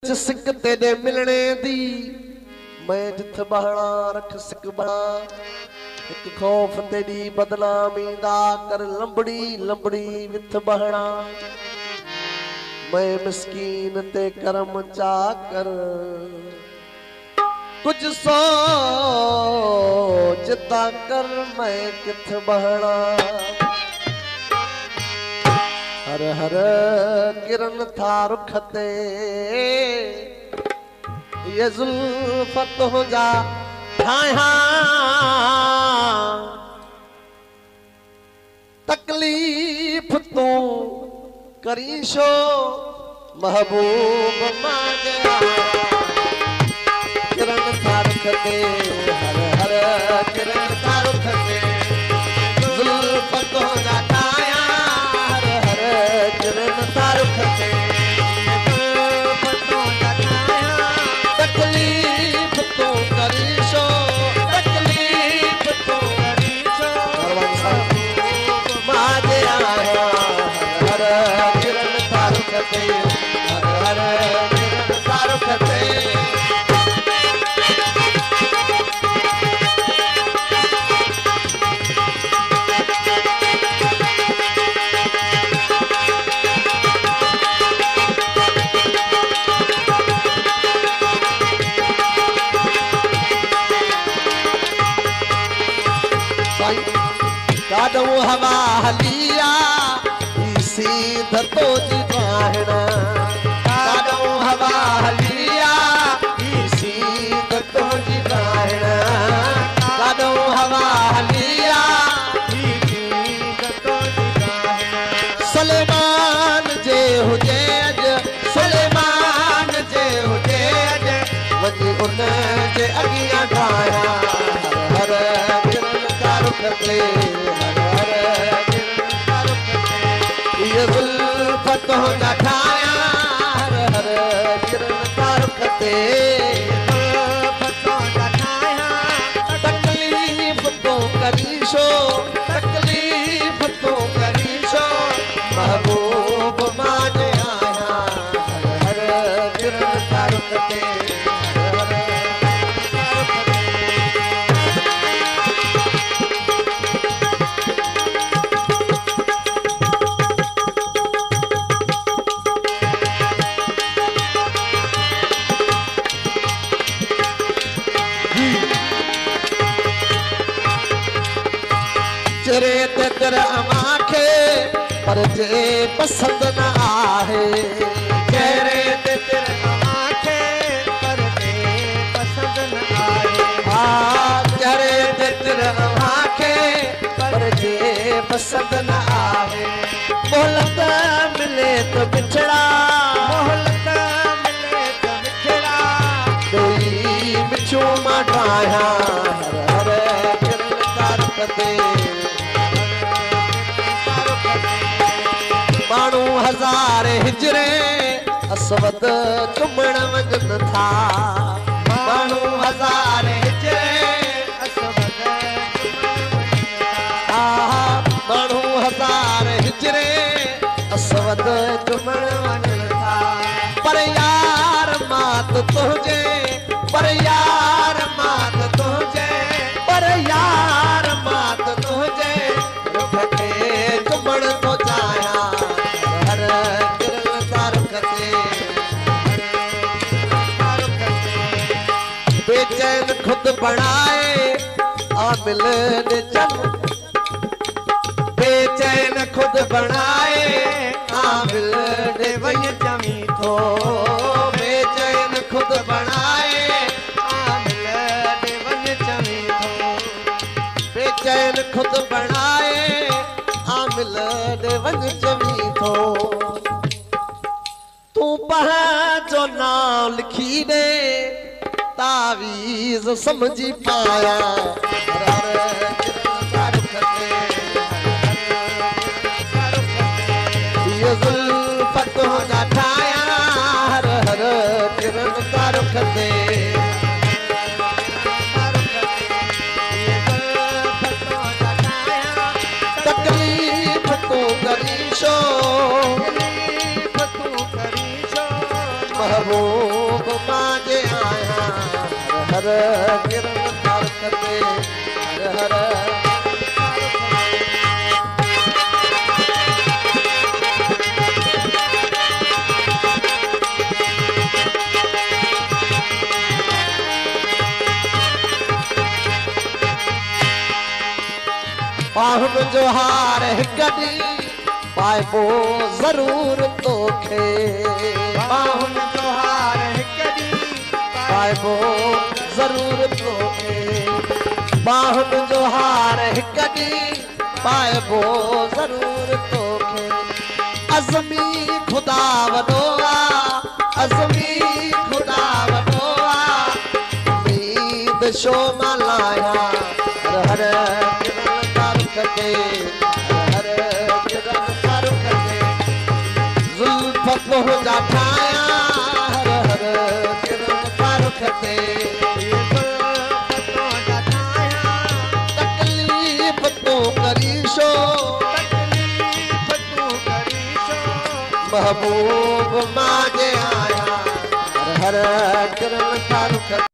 सिक तेरे मिलने दी मैं जिथ बहना रख सिक बना एक खौफ तेरी बदनामी दा कर लंबड़ी लंबड़ी विथ बहना मैं मिस्कीन ते करम चाकर कुछ सोचता कर मैं किथ बहना हर हर किरण था रुख ते ये जुल्फत हो जा ठाया तकलीफ तू करी शो महबूब मांगे किरण था रुख ते हर हर किरण था रुख ते जुल्फत हो जा ठाया किरण था रुख ते तकलीफ तो करी शो तकलीफ तो करी शो माजे आया हर किरण था रुख ते हर किरण था रुख ते काडो हवा हलिया इसी धतो जी बाहना काडो हवा हलिया इसी धतो जी बाहना काडो हवा हलिया इसी धतो जी बाहना सुलेमान जे हुजे अज सुलेमान जे हुजे अज वजी उन जे अगिया ठाया हर किरण का रुख ते ये जुल्फत हो जा ठाया हर हर किरण का रुख ते जुल्फत हो जा ठाया तकलीफ तो करी शो तकलीफ तो करी शो महबूब माने आया हर हर किरण का रुख ते चरे ते तेरा आंखे पर जे पसंद न आहे चरे ते तेरा आंखे पर जे पसंद न आहे चरे ते तेरा आंखे पर जे पसंद न आहे मोहलत मिले तो बिछड़ा मोहलत मिले तो बिछड़ा कोई बिछू मां ठाया हर हर किरण का रुख ते मानू हजार हिजरे असवद चुमण वजन था मानू हजार हिजरे असवद मानू हजार हिजरे असवद चुमण वजन था पर यार मात तुझे पर यार मात तुझे पर यार मात तुझे रुख के चुमण तो चाया बेचैन खुद बनाए आमिल ने चम बेचैन खुद बनाए आमिल ने वही जमी थो बेचैन खुद बनाए आमिल ने वही जमी थो बेचैन खुद बनाए आमिल ने वही जमी थो तू पहा जो नाम लिखी दे तावीज समझी पाया ये जुल्फत हो जा ठाया हर हर किरण का रुख ते तकलीफ तो करी शो महबूब महबूब मांझे आया हर हर किरण तारकते हर हर पाहुन जो हार कदी पाइबो जरूर तोखे पाहुन जो हार कदी पाइबो जरूर तोखे पाहुन जो हार कदी पाइबो जरूर तोखे अज़मी खुदा वॾो आ अज़मी खुदा वॾो आ उम्मीद शो मलाया हर हर कटे हर किरण कर कटे जुल्फ पहुंचा ठाया हर हर किरण कर कटे तकलीफ तो करीशो महबूब मांझे आया हर हर किरण कर कटे